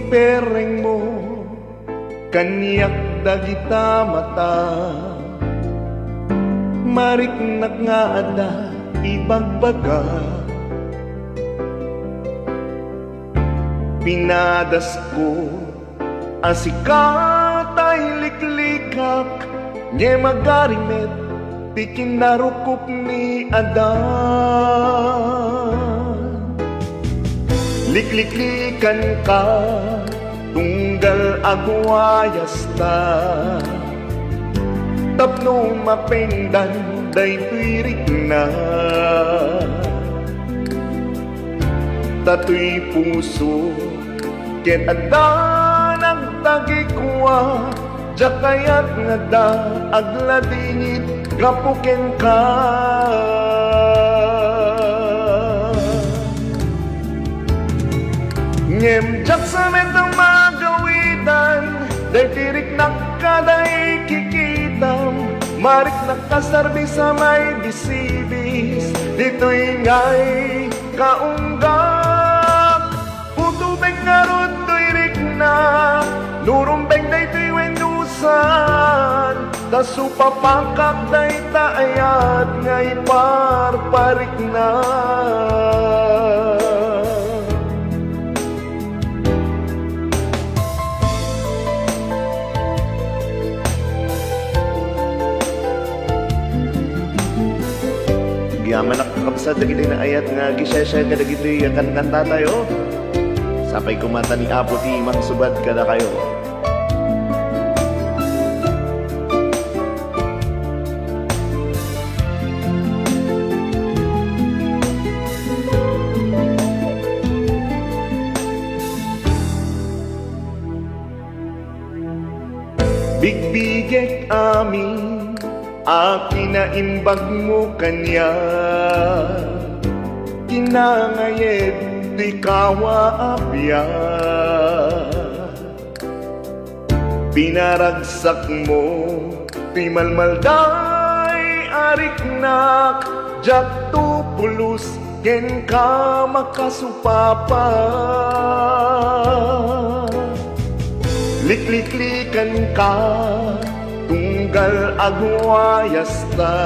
pereng mo kanyak dagita mata mariknak nga ada ibagbaga pinadas ko asikatay liklikak nye magarimet pikin narukup ni adan likliklikan ka tunggal agwayas ta tapno mapengdan day tuirik na tatoy puso ken adda nagtagikwa jakayat nga da agladingit gapuken ka ngem jak sa metang magawitan day tirik nakaday kikitam marik nakasarbi sa may bisibis dito'y ngay kaunggak putubeng ngarod tuirik na nurumbeng day to'y wenusan tasupapakak day taayat ngay parparik na yaman nakakabsad dagiti na ayat nga gisya-sya kada giti yakan kanta tayo sapay kumata ni Apo ti mangsubad kada kayo bigbigek amin akin na imbag mo kanya kinangayed di kawa apya pinaragsak mo ti malmalday ariknak jak tu pulus ken ka makasupapa likliklikan ka tunggal agwayas ta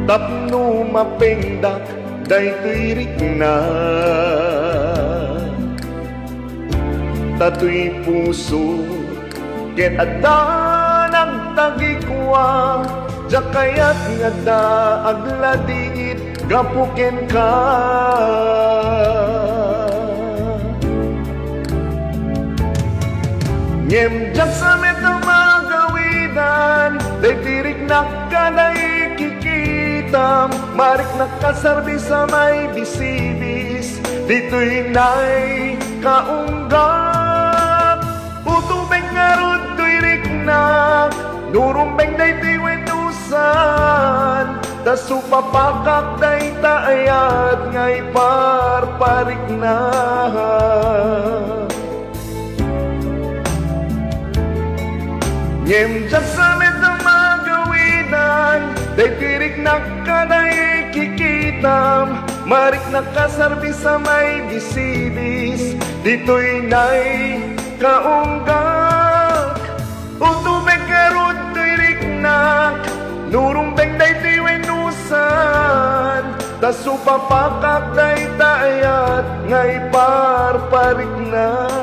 tapno mapengdak day tuirik na tatoy puso ket adda nagtagikwa jakayat nga da agladingit gapuken ka ngem jak sa metang magawidan day tirik nakaday kikitam marik nakasarbi sa may bisibis dito'y nay kaunggak utubeng ngarod tuirik na nurumbeng day ti wenusan tasupapakak day taayat ngay parparik na ngem jak sa metang magawidan day tirik nakaday kikitam marik nakasarbi sa may bisibis dito'y nay kaunggak utubeng karod tirik nak nurumbeng day ti wenusan tasupapakak day taayat ngay parparik na